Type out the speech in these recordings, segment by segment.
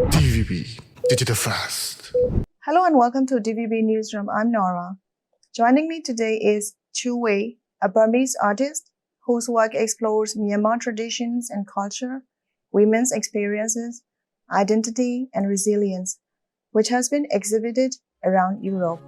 DVB, Digital Fast. Hello and welcome to DVB Newsroom. I'm Nora. Joining me today is Chuu, a Burmese artist whose work explores Myanmar traditions and culture, women's experiences, identity, and resilience, which has been exhibited around Europe.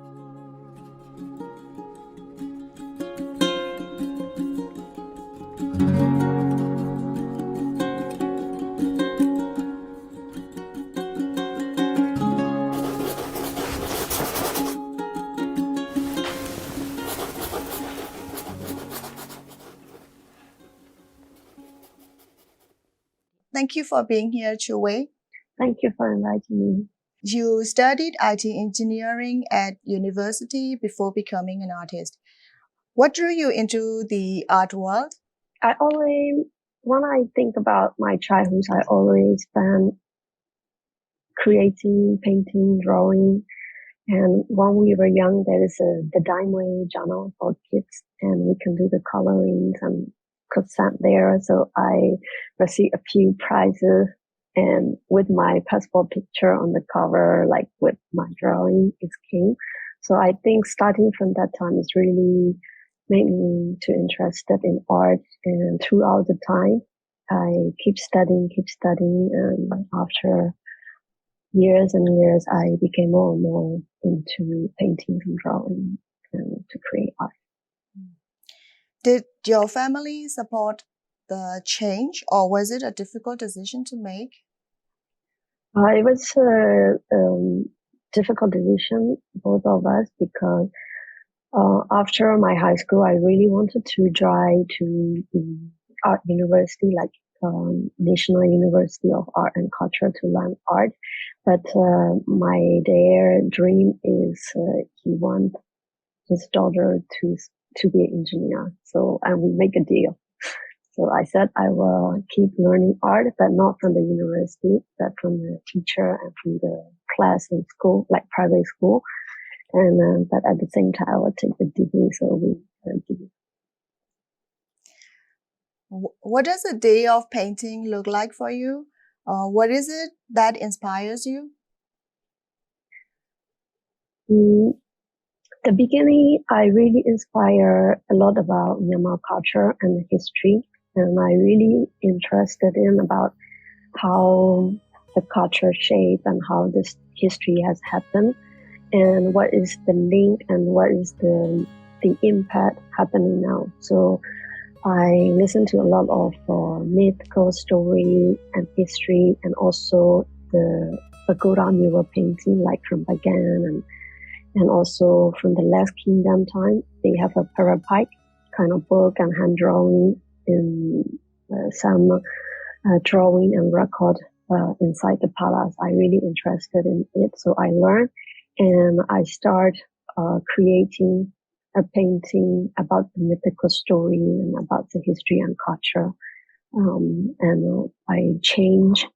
Thank you for being here, Chuu. Thank you for inviting me. You studied IT engineering at university before becoming an artist. What drew you into the art world? When I think about my childhood, I always spent creating, painting, drawing. And when we were young, there is the Dimeway journal for kids, and we can do the colorings and could send there. So I received a few prizes, and with my passport picture on the cover, like with my drawing, it came. So I think starting from that time is really made me too interested in art. And throughout the time, I keep studying. And after years and years, I became more and more into painting and drawing and to create art. Did your family support the change, or was it a difficult decision to make? It was a difficult decision, both of us, because after my high school, I really wanted to try to the art university, like National University of Art and Culture, to learn art. But their dream is he wants his daughter to be an engineer. So, and we make a deal. So I said I will keep learning art, but not from the university, but from the teacher and from the class in school, like private school. And but at the same time, I will take the degree. So we did. What does a day of painting look like for you? What is it that inspires you? The beginning, I really inspire a lot about Myanmar culture and history, and I really interested in about how the culture shape and how this history has happened, and what is the link and what is the impact happening now. So I listen to a lot of mythical story and history, and also the pagoda mural painting, like from Bagan and also from the Last Kingdom time. They have a parapike kind of book and hand drawing in some drawing and record inside the palace. I really interested in it, so I learned and I start creating a painting about the mythical story and about the history and culture. And I change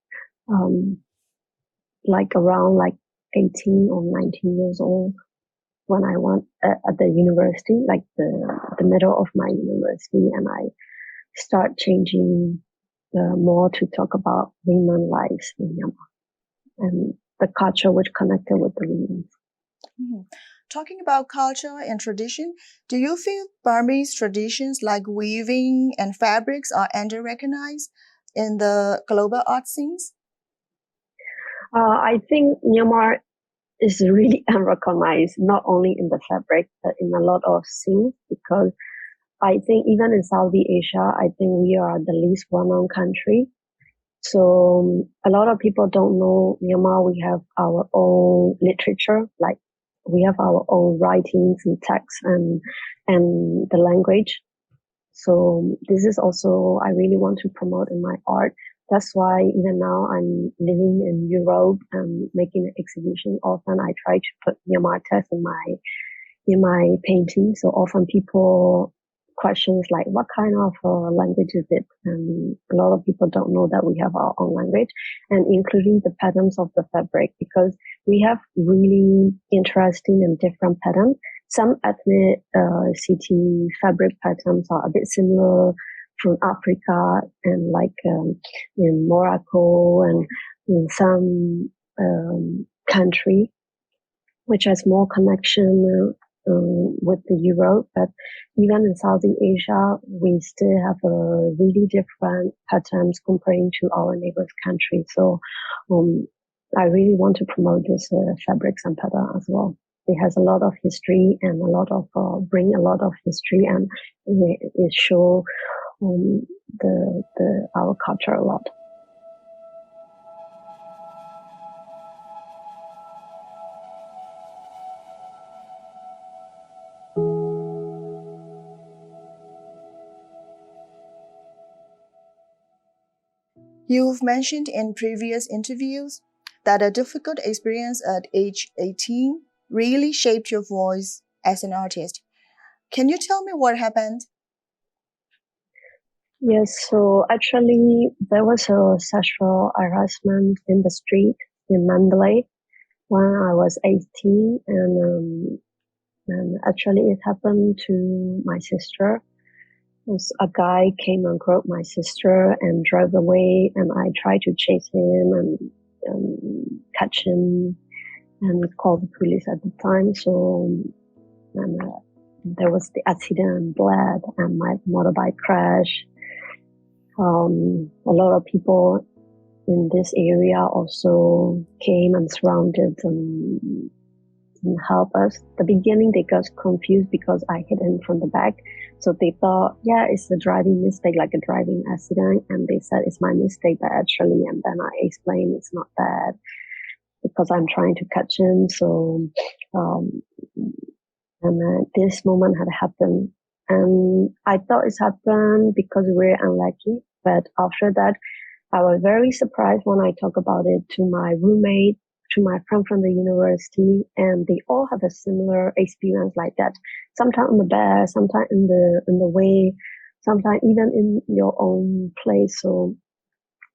like around 18 or 19 years old when I went at the university, like the middle of my university, and I start changing more to talk about women lives in Myanmar and the culture which connected with the women. Mm-hmm. Talking about culture and tradition, do you feel Burmese traditions like weaving and fabrics are under-recognized in the global art scenes? I think Myanmar is really unrecognized, not only in the fabric, but in a lot of scenes, because I think even in Southeast Asia, I think we are the least well-known country. So a lot of people don't know Myanmar. We have our own literature, like we have our own writings and texts and the language. So this is also, I really want to promote in my art. That's why even now I'm living in Europe and making an exhibition. Often I try to put Myanmar text in my painting. So often people questions like, what kind of language is it? And a lot of people don't know that we have our own language, and including the patterns of the fabric, because we have really interesting and different patterns. Some ethnic city fabric patterns are a bit similar from Africa and in Morocco and in some country which has more connection with the Europe, but even in Southeast Asia, we still have a really different patterns comparing to our neighbors' countries. So I really want to promote this fabrics and pattern as well. It has a lot of history and a lot of bring a lot of history, and it show our culture a lot. You've mentioned in previous interviews that a difficult experience at age 18 really shaped your voice as an artist. Can you tell me what happened? Yes, so actually there was a sexual harassment in the street in Mandalay when I was 18, and actually it happened to my sister. A guy came and grabbed my sister and drove away, and I tried to chase him and catch him and call the police at the time. So there was the accident, blood, and my motorbike crash. A lot of people in this area also came and surrounded and help us. The beginning, they got confused because I hit him from the back. So they thought, yeah, it's a driving mistake, like a driving accident. And they said it's my mistake, but actually, and then I explained it's not that because I'm trying to catch him. So, this moment had happened. And I thought it's happened because we're unlucky. But after that, I was very surprised when I talk about it to my roommate, to my friend from the university, and they all have a similar experience like that. Sometimes on the bed, sometimes in the way, sometimes even in your own place, so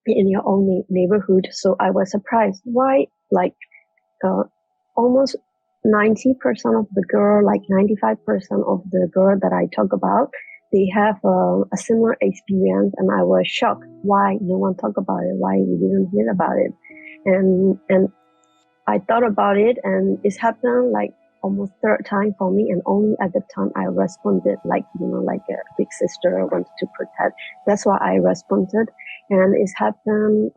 in your own neighborhood. So I was surprised why, like, almost 90% of the girl, like 95% of the girl that I talk about, they have a similar experience, and I was shocked why no one talk about it, why we didn't hear about it, and I thought about it, and it's happened like almost third time for me, and only at the time I responded like a big sister wanted to protect. That's why I responded, and it's happened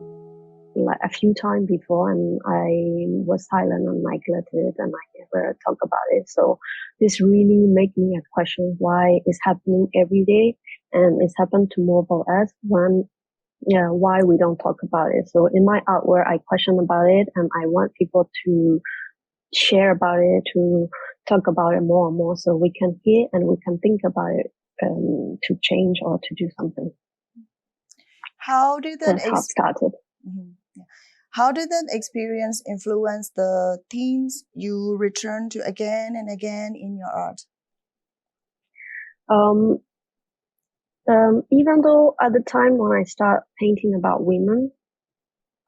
like a few times before, and I was silent and neglected, and I never talk about it. So this really made me a question why it's happening every day, and it's happened to more of us why we don't talk about it. So in my artwork, I question about it, and I want people to share about it, to talk about it more and more, so we can hear and we can think about it to change or to do something. How did that That's how it started. Mm-hmm. Yeah. How did that experience influence the themes you return to again and again in your art? Even though at the time when I start painting about women,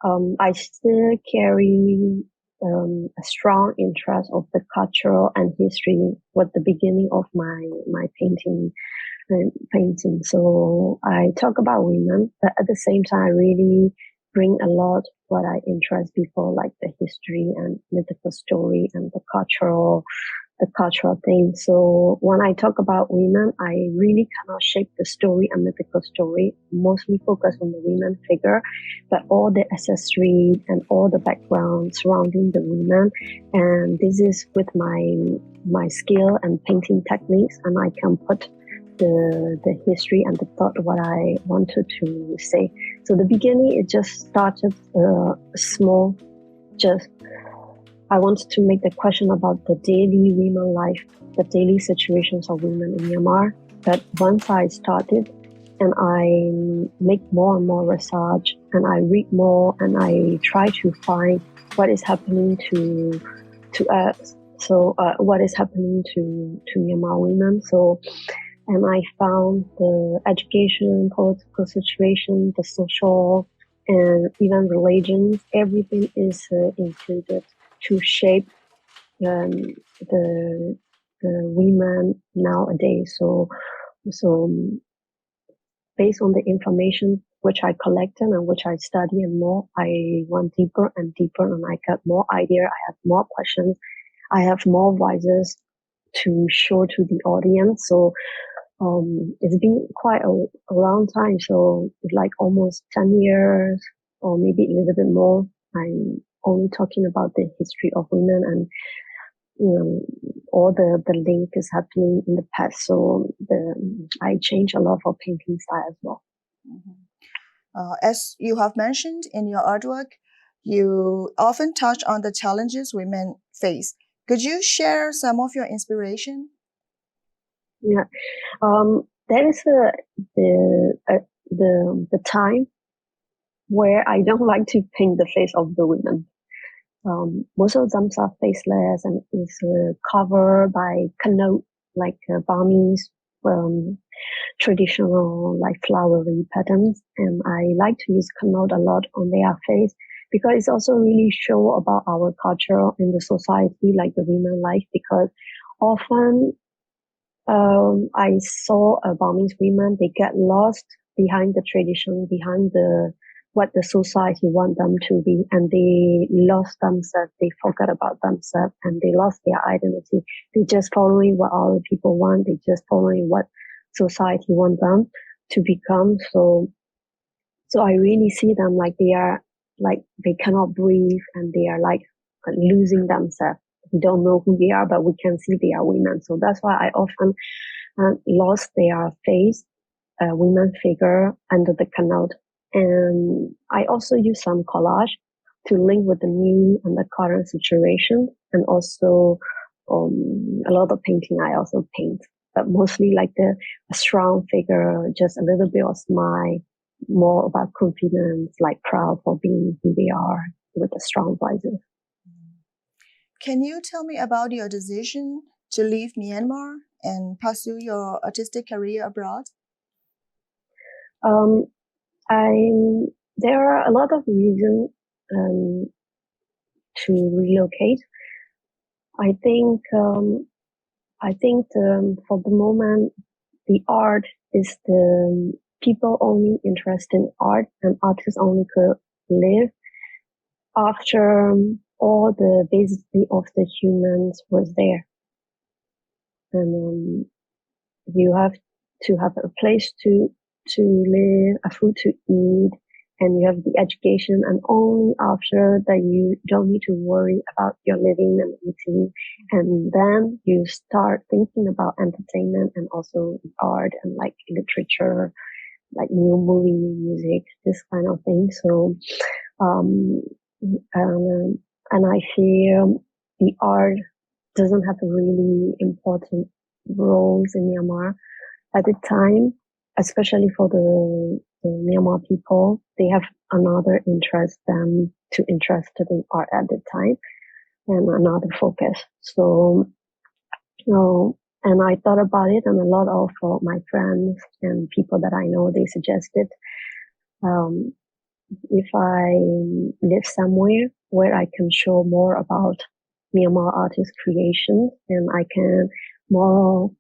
I still carry a strong interest of the cultural and history with the beginning of my painting. So I talk about women, but at the same time, I really bring a lot what I interest before, like the history and mythical story and the cultural thing. So when I talk about women, I really cannot shape the story and mythical story, mostly focus on the women figure, but all the accessories and all the background surrounding the women. And this is with my skill and painting techniques, and I can put the history and the thought what I wanted to say. So the beginning, it just started small, just I wanted to make the question about the daily women life, the daily situations of women in Myanmar. But once I started and I make more and more research and I read more and I try to find what is happening to us. So what is happening to Myanmar women. So, and I found the education, political situation, the social, and even religions, everything is included to shape the women nowadays. So based on the information which I collected and which I study, and more I went deeper and deeper, and I got more idea. I have more questions. I have more voices to show to the audience. So it's been quite a long time. So it's like almost 10 years or maybe a little bit more. I'm only talking about the history of women, and all the link is happening in the past. So I changed a lot of painting style as well. As you have mentioned in your artwork, you often touch on the challenges women face. Could you share some of your inspiration? Yeah, there is the time where I don't like to paint the face of the women. Most of them are faceless and is covered by kanot, like Burmese traditional like flowery patterns. And I like to use kanot a lot on their face because it's also really show about our culture in the society, like the women life. Because often I saw Burmese women, they get lost behind the tradition, behind what the society want them to be, and they lost themselves, they forgot about themselves, and they lost their identity. They just following what other people want, they just following what society want them to become. So I really see them like they are, like they cannot breathe, and they are like losing themselves. We don't know who they are, but we can see they are women. So that's why I often lost their face, women figure under the canal. And I also use some collage to link with the new and the current situation. And also a lot of painting I also paint, but mostly like a strong figure, just a little bit of smile, more about confidence, like proud for being who they are with a strong voices. Can you tell me about your decision to leave Myanmar and pursue your artistic career abroad? There are a lot of reasons to relocate. I think for the moment, the art is the people only interested in art, and artists only could live after all the basically of the humans was there. And you have to have a place to live, a food to eat, and you have the education, and only after that you don't need to worry about your living and eating, and then you start thinking about entertainment and also art and like literature, like new movie, music, this kind of thing. So and I feel the art doesn't have a really important roles in Myanmar at the time, especially for the Myanmar people. They have another interest than to interested in art at the time, and another focus. So, and I thought about it, and a lot of my friends and people that I know, they suggested, if I live somewhere where I can show more about Myanmar artist creation, and I can more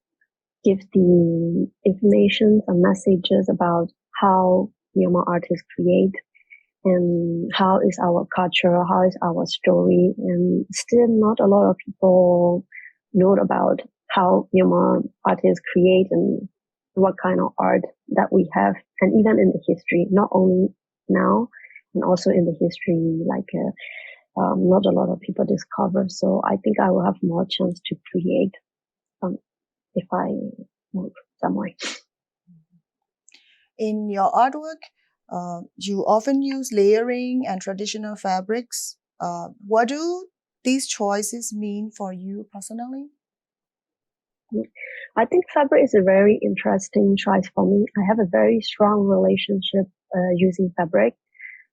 give the information and messages about how Myanmar artists create and how is our culture, how is our story, and still not a lot of people know about how Myanmar artists create and what kind of art that we have, and even in the history, not only now, and also in the history, like not a lot of people discover. So I think I will have more chance to create if I move somewhere. In your artwork, you often use layering and traditional fabrics. What do these choices mean for you personally? I think fabric is a very interesting choice for me. I have a very strong relationship using fabric.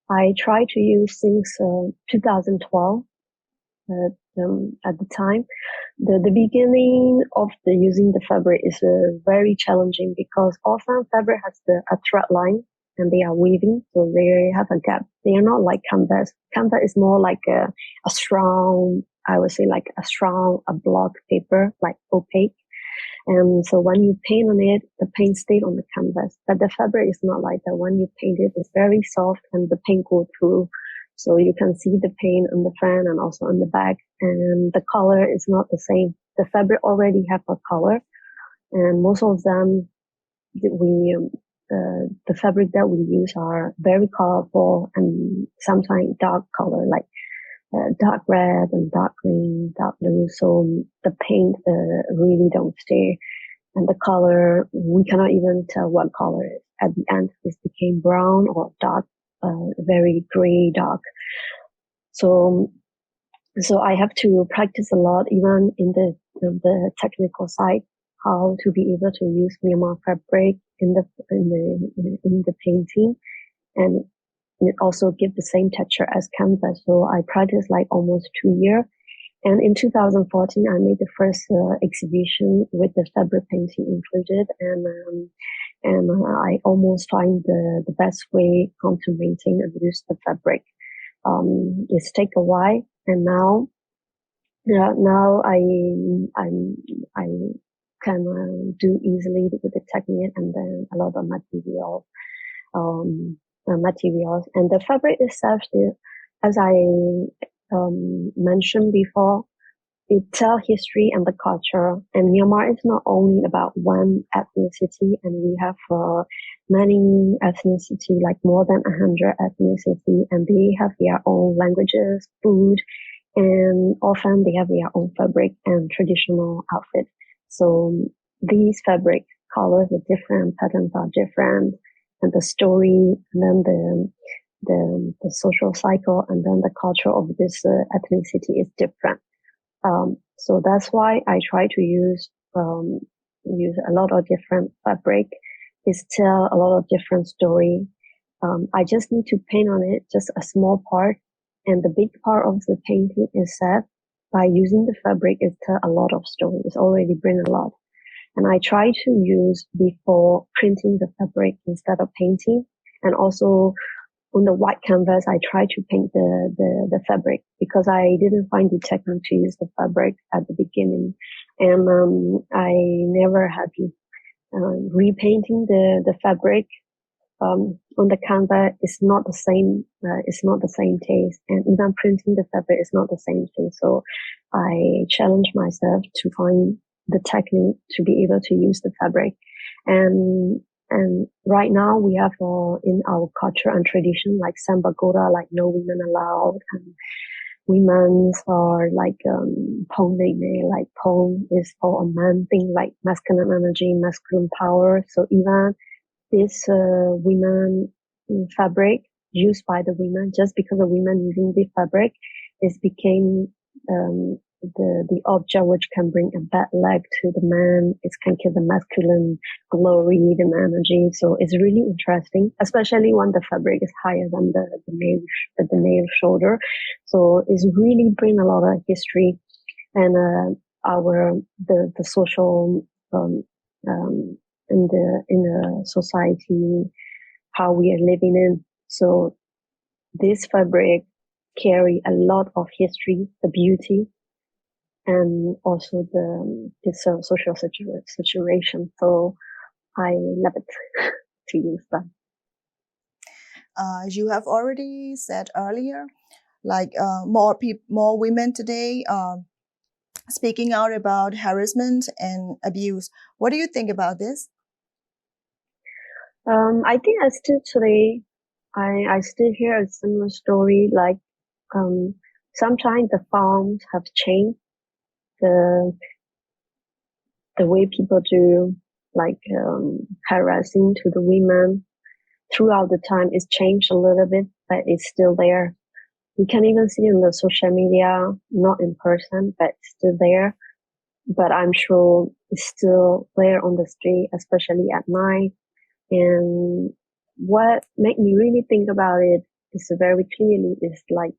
I tried to use since 2012. At the time, the beginning of the using the fabric is very challenging because often fabric has a thread line and they are weaving, so they have a gap. They are not like canvas. Canvas is more like a strong, I would say like a strong block paper, like opaque. And so when you paint on it, the paint stayed on the canvas. But the fabric is not like that. When you paint it, it's very soft and the paint goes through. So you can see the paint on the front and also on the back. And the color is not the same. The fabric already have a color. And most of them, the fabric that we use are very colorful and sometimes dark color, like dark red and dark green, dark blue. So the paint really don't stay. And the color, we cannot even tell what color it is. At the end, it became brown or dark, very gray, dark. So I have to practice a lot, even in the technical side, how to be able to use Myanmar fabric in the painting, and it also give the same texture as canvas. So I practiced like almost 2 years. And in 2014, I made the first exhibition with the fabric painting included, and I almost find the best way how to maintain and use the fabric. It's take a while, and now I can do easily with the technique, and then a lot of materials, and the fabric itself, as I mentioned before, it tells history and the culture. And Myanmar is not only about one ethnicity, and we have many ethnicity, like more than 100 ethnicity, and they have their own languages, food, and often they have their own fabric and traditional outfit. So these fabric colors are different, patterns are different, and the story, and then the social cycle, and then the culture of this ethnicity is different. So that's why I try to use a lot of different fabric. It tell a lot of different story. I just need to paint on it just a small part, and the big part of the painting is that by using the fabric, it tell a lot of story. It's already bring a lot. And I try to use before printing the fabric instead of painting. And also on the white canvas, I try to paint the fabric, because I didn't find the technique to use the fabric at the beginning. And I never had repainting the fabric on the canvas is not the same. It's not the same taste, and even printing the fabric is not the same thing. So I challenge myself to find the technique to be able to use the fabric. And right now we have in our culture and tradition, like Samba Gora, like no women allowed, and women's are like Pong Nene, like Pong is for a man thing, like masculine energy, masculine power. So even this women fabric used by the women, just because the women using the fabric, it became the object which can bring a bad luck to the man. It can kill the masculine glory and energy. So it's really interesting, especially when the fabric is higher than the male shoulder. So it's really bring a lot of history and the social in the society, how we are living in. So this fabric carry a lot of history, the beauty, and also the social situation. So I love it to use that. You have already said earlier, like more women today speaking out about harassment and abuse. What do you think about this? I think I still today, I still hear a similar story. Like sometimes the farms have changed. The way people do, like harassing to the women throughout the time is changed a little bit, but it's still there. We can even see in the social media, not in person, but still there. But I'm sure it's still there on the street, especially at night. And what made me really think about it is very clearly is like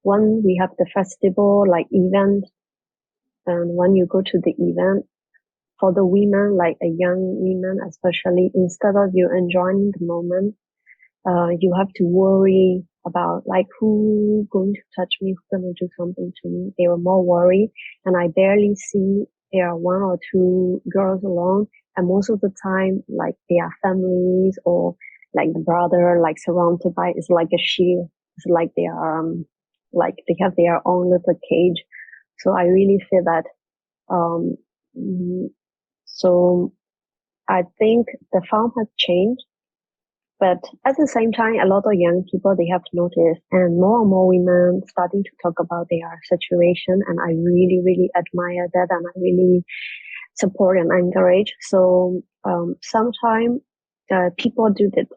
when we have the festival, like event, and when you go to the event, for the women, like a young women, especially, instead of you enjoying the moment, you have to worry about like who going to touch me, who's going to do something to me. They were more worried, and I barely see there are one or two girls alone, and most of the time, like their families or like the brother, like surrounded by, it's like a shield. It's like they are, like they have their own little cage. So I really feel that, um, so I think the farm has changed, but at the same time, a lot of young people, they have noticed, and more women starting to talk about their situation. And I really, really admire that. And I really support and encourage. So, sometimes, people do that,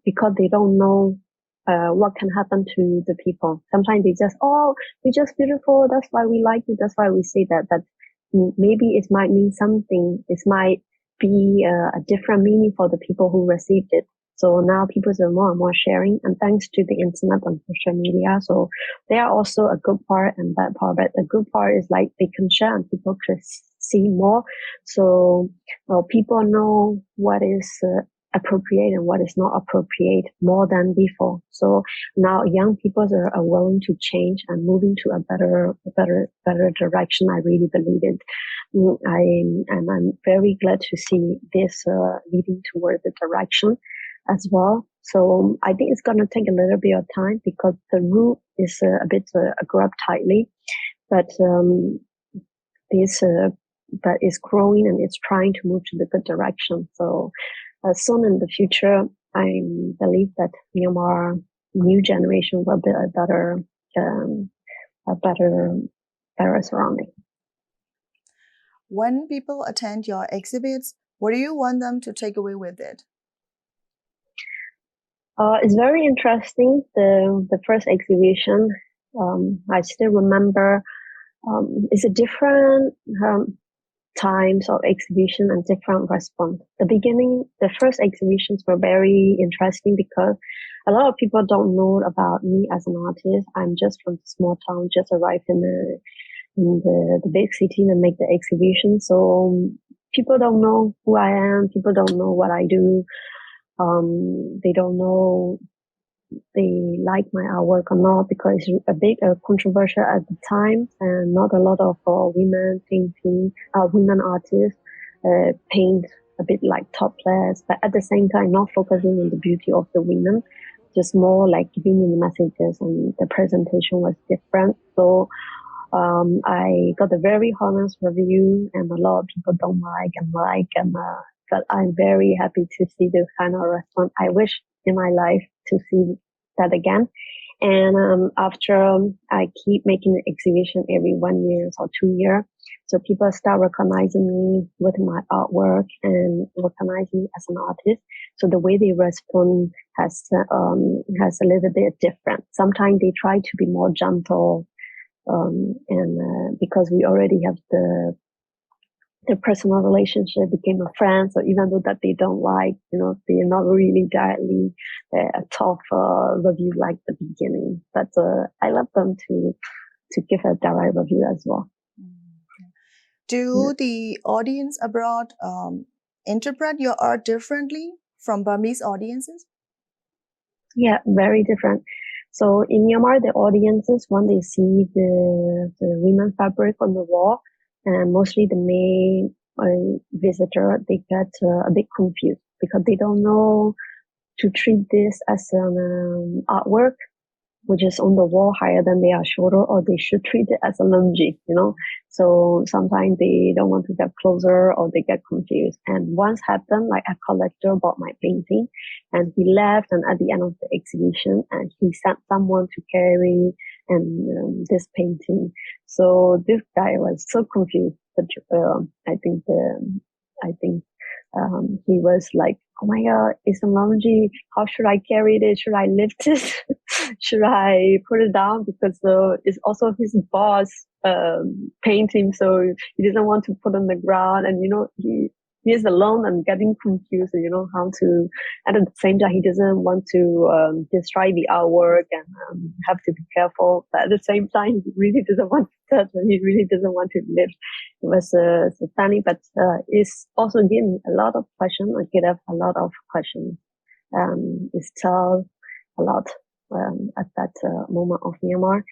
because they don't know, what can happen to the people. Sometimes they just, oh, you're just beautiful. That's why we like you. That's why we say that. But maybe it might mean something. It might be a different meaning for the people who received it. So now people are more and more sharing, and thanks to the internet and social media. So there are also a good part and bad part, but the good part is like they can share and people can see more. So people know what is appropriate and what is not appropriate more than before. So now young people are willing to change and moving to a better direction. I really believe it. I'm very glad to see this leading toward the direction as well. So I think it's going to take a little bit of time because the root is a bit grabbed tightly, but this but it's growing and it's trying to move to the good direction. So soon in the future, I believe that Myanmar new generation will be a better surrounding. When people attend your exhibits, what do you want them to take away with it? It's very interesting. The first exhibition, I still remember. It's a different times of exhibition and different response. The first exhibitions were very interesting because a lot of people don't know about me as an artist. I'm just from a small town, just arrived in the big city and make the exhibition. So people don't know who I am. People don't know what I do. They don't know they like my artwork or not because it's a bit controversial at the time, and not a lot of women artists paint a bit like topless, but at the same time not focusing on the beauty of the women, just more like giving me the messages, and the presentation was different. So I got a very honest review, and a lot of people don't but I'm very happy to see this kind of response. I wish in my life to see that again. And after I keep making the exhibition every 1 year or 2 years, so people start recognizing me with my artwork and recognizing me as an artist. So the way they respond has a little bit different. Sometimes they try to be more gentle, and because we already have the personal relationship, became a friend. So even though that they don't like, they're not really directly a tough review like the beginning. But I love them to give a direct review as well. Do the audience abroad interpret your art differently from Burmese audiences? Yeah, very different. So in Myanmar, the audiences, when they see the women fabric on the wall, and mostly the male visitor, they get a bit confused because they don't know to treat this as an artwork, which is on the wall higher than their shoulder, or they should treat it as a lungi, So sometimes they don't want to get closer or they get confused. And once happened, like a collector bought my painting and he left, and at the end of the exhibition, and he sent someone to carry this painting. So this guy was so confused. But I think he was like, "Oh my God, it's a lungi. How should I carry it? Should I lift it? Should I put it down?" Because it's also his boss painting, so he doesn't want to put on the ground, and he is alone and getting confused, how to, and at the same time, he doesn't want to destroy the artwork and have to be careful. But at the same time, he really doesn't want to touch, and he really doesn't want to lift. It was so funny, but it's also given me a lot of questions. I get up a lot of questions. It's tell a lot at that moment of Myanmar.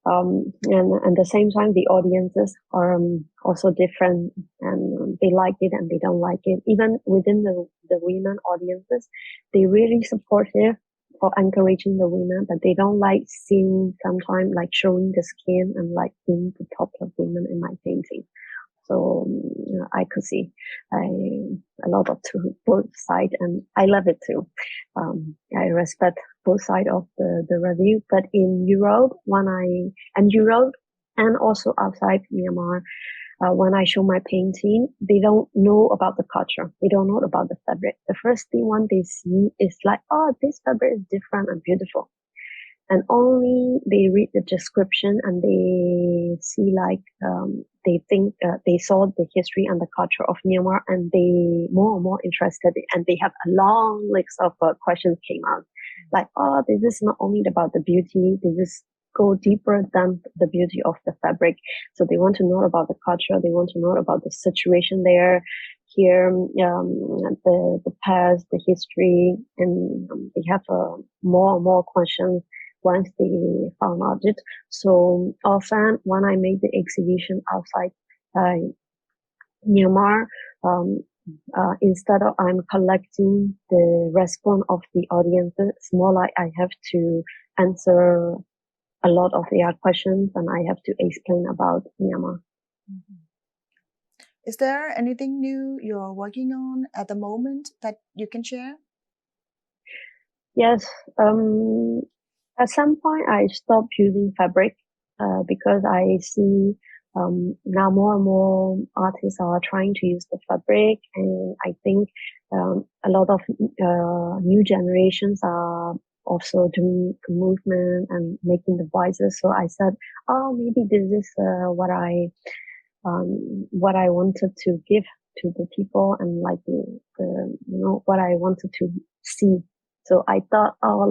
And at the same time, the audiences are also different, and they like it and they don't like it. Even within the women audiences, they really supportive for encouraging the women, but they don't like seeing sometimes like showing the skin and like being the top of women in my painting. So I could see a lot of both sides, and I love it too. I respect both sides of the review. But in Europe, Europe and also outside Myanmar, when I show my painting, they don't know about the culture. They don't know about the fabric. The first thing one they see is like, oh, this fabric is different and beautiful. And only they read the description and they see like they think they saw the history and the culture of Myanmar, and they more and more interested, and they have a long list of questions came out like, oh, this is not only about the beauty, this is go deeper than the beauty of the fabric. So they want to know about the culture, they want to know about the situation there here, the past, the history, and they have more and more questions once they found out it. So often when I made the exhibition outside Myanmar, instead of I'm collecting the response of the audience, it's more like I have to answer a lot of their questions, and I have to explain about Myanmar. Mm-hmm. Is there anything new you're working on at the moment that you can share? Yes. At some point, I stopped using fabric because I see now more and more artists are trying to use the fabric, and I think a lot of new generations are also doing the movement and making the voices. So I said, oh, maybe this is what I wanted to give to the people, and like what I wanted to see. So I thought, oh,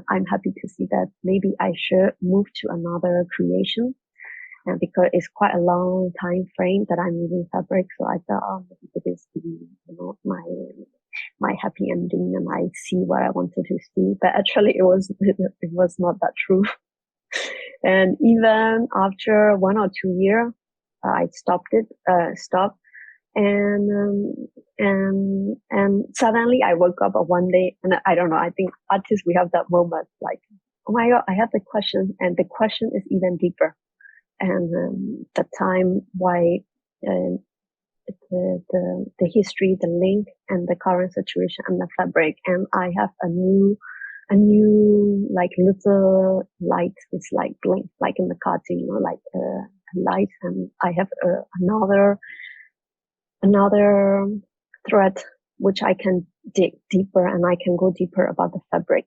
I'm happy to see that maybe I should move to another creation, and because it's quite a long time frame that I'm using fabric. So I thought, oh, maybe it is my happy ending, and I see what I wanted to see. But actually, it was not that true. And even after 1 or 2 years, I stopped. And suddenly I woke up one day, and I don't know, I think artists, we have that moment like, oh my God, I have the question, and the question is even deeper. And the time why the history, the link, and the current situation, and the fabric, and I have a new like little light. It's like blink, like in the cartoon, like light, and I have another thread which I can dig deeper, and I can go deeper about the fabric.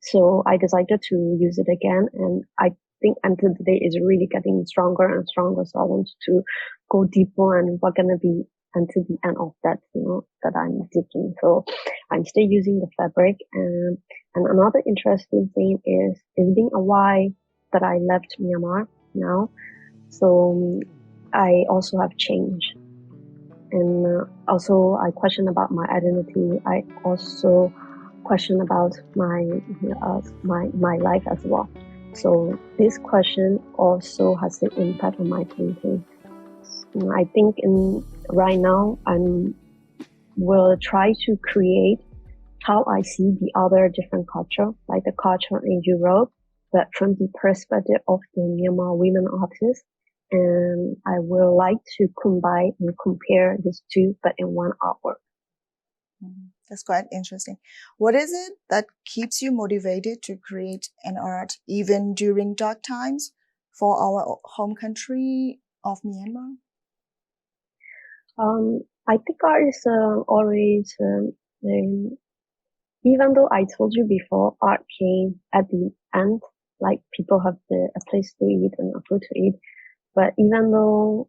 So I decided to use it again, and I think until today is really getting stronger and stronger. So I want to go deeper, and we're gonna be until the end of that, that I'm digging. So I'm still using the fabric, and another interesting thing is it's been a while that I left Myanmar now. So I also have changed. And also I question about my identity. I also question about my life as well. So this question also has an impact on my painting. I think right now will try to create how I see the other different culture, like the culture in Europe, but from the perspective of the Myanmar women artists. And I will like to combine and compare these two, but in one artwork. That's quite interesting. What is it that keeps you motivated to create an art even during dark times for our home country of Myanmar? I think art is always, even though I told you before, art came at the end, like people have a place to eat and a food to eat. But even though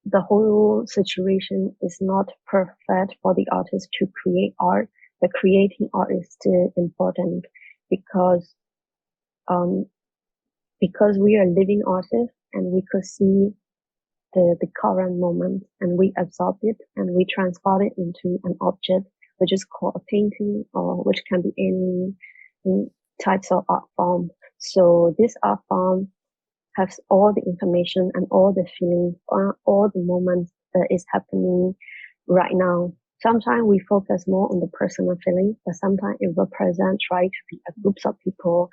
the whole situation is not perfect for the artist to create art, the creating art is still important because we are living artists, and we could see the current moment, and we absorb it, and we transform it into an object, which is called a painting, or which can be any types of art form. So this art form has all the information and all the feelings, all the moments that is happening right now. Sometimes we focus more on the personal feeling, but sometimes it represents try to be a groups of people,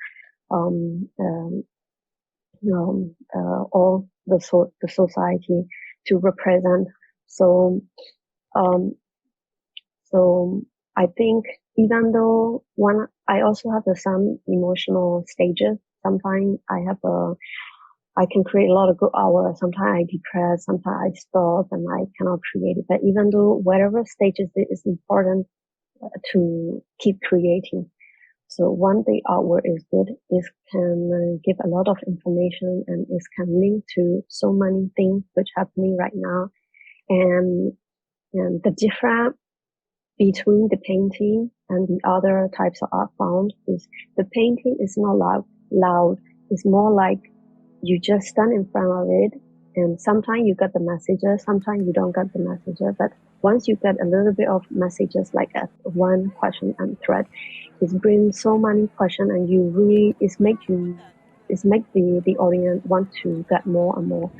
all the society to represent. So, so I think even though I also have some emotional stages. Sometimes I can create a lot of good hours. Sometimes I depress. Sometimes I stop and I cannot create it. But even though whatever stages it is important to keep creating. So one day artwork is good. It can give a lot of information and it can link to so many things which happening right now. And the difference between the painting and the other types of art found is the painting is not loud. It's more like you just stand in front of it, and sometimes you get the messages, sometimes you don't get the messages. But once you get a little bit of messages, like one question and thread, it brings so many questions, and you really it make the audience want to get more and more.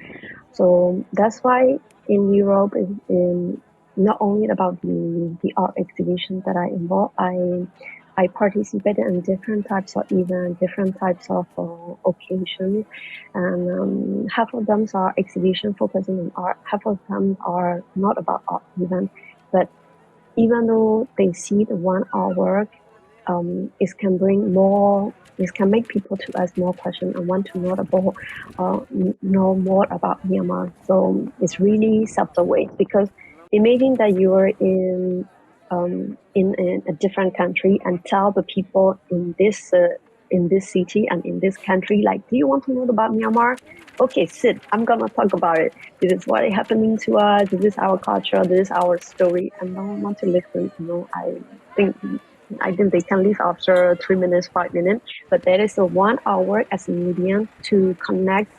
So that's why in Europe, in not only about the art exhibition that I involved, I participated in different types of events, different types of occasions, and half of them are exhibition focusing on art, half of them are not about art even. But even though they see the 1 hour work, it can bring more. It can make people to ask more questions and want to know more about Myanmar. So it's really subtle ways, because imagine that you are in a different country and tell the people in this city and in this country, like, do you want to know about Myanmar? Okay, sit. I'm gonna talk about it. This is what is happening to us. This is our culture. This is our story. And no one want to listen. I think they can leave after 3 minutes, 5 minutes. But there is a 1 hour as a medium to connect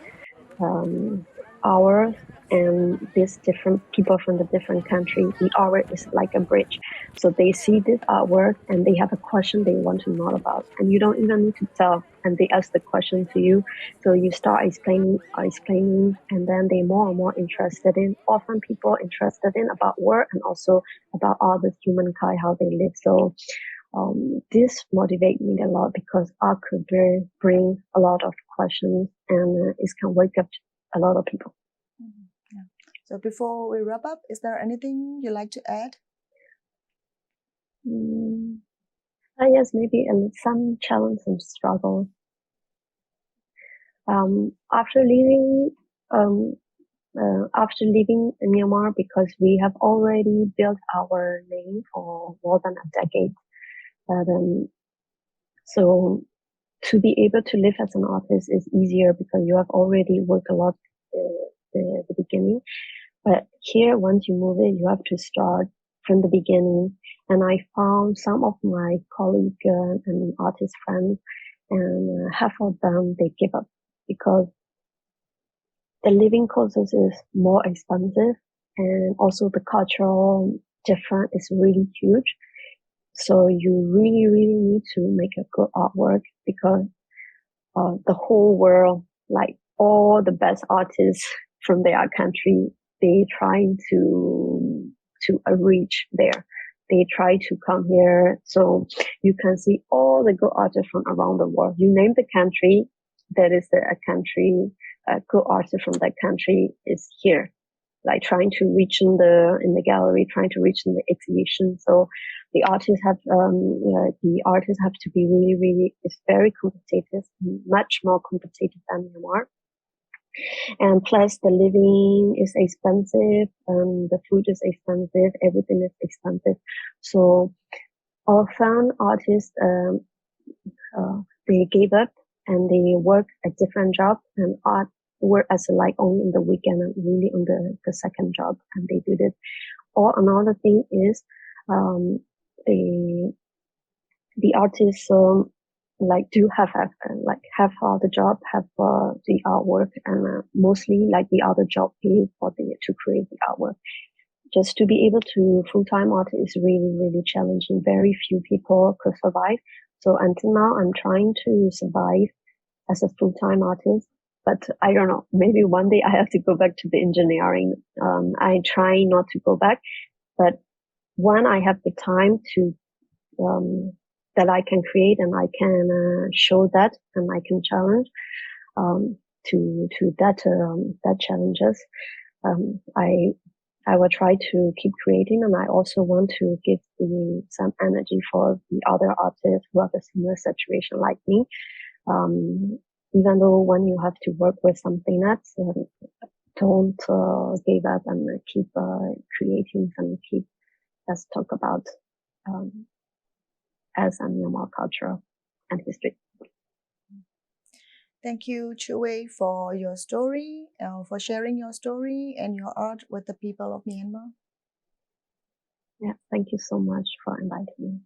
our and these different people from the different country. The artwork is like a bridge. So they see this artwork and they have a question they want to know about. And you don't even need to tell. And they ask the question to you. So you start explaining, and then they more and more interested in, often people interested in about work and also about other humankind, how they live. So this motivates me a lot, because art could bring a lot of questions, and it can wake up a lot of people. Mm-hmm. Yeah. So before we wrap up, is there anything you'd like to add? Yes, maybe some challenge and struggle. After leaving Myanmar, because we have already built our name for more than a decade. So to be able to live as an artist is easier because you have already worked a lot at the beginning. But here, once you move it, you have to start from the beginning. And I found some of my colleagues and artist friends, and half of them, they give up because the living costs is more expensive, and also the cultural difference is really huge. So you really, really need to make a good artwork, because the whole world, like all the best artists from their country, they trying to reach there. They try to come here, so you can see all the good artists from around the world. You name the country, that is a good artist from that country is here, like trying to reach in the gallery, trying to reach in the exhibition. So the artists have to be really, really, it's very competitive, much more competitive than Myanmar. And plus the living is expensive, the food is expensive, everything is expensive. So often artists, they gave up and they work a different job, and art work as like only in the weekend and really on the second job, and they did it. Or another thing is, the artists like do have all the job, have the artwork, and mostly like the other job pay for to create the artwork. Just to be able to full-time art is really, really challenging. Very few people could survive. So until now, I'm trying to survive as a full-time artist. but I don't know, maybe one day I have to go back to the engineering. I try not to go back, but when I have the time to, that I can create and I can show that and I can challenge to that challenges. I will try to keep creating, and I also want to give some energy for the other artists who have a similar situation like me. Even though when you have to work with something else, don't give up and keep creating and keep, let's talk about as a Myanmar culture and history. Thank you, Chuu, for your story, for sharing your story and your art with the people of Myanmar. Yeah, thank you so much for inviting me.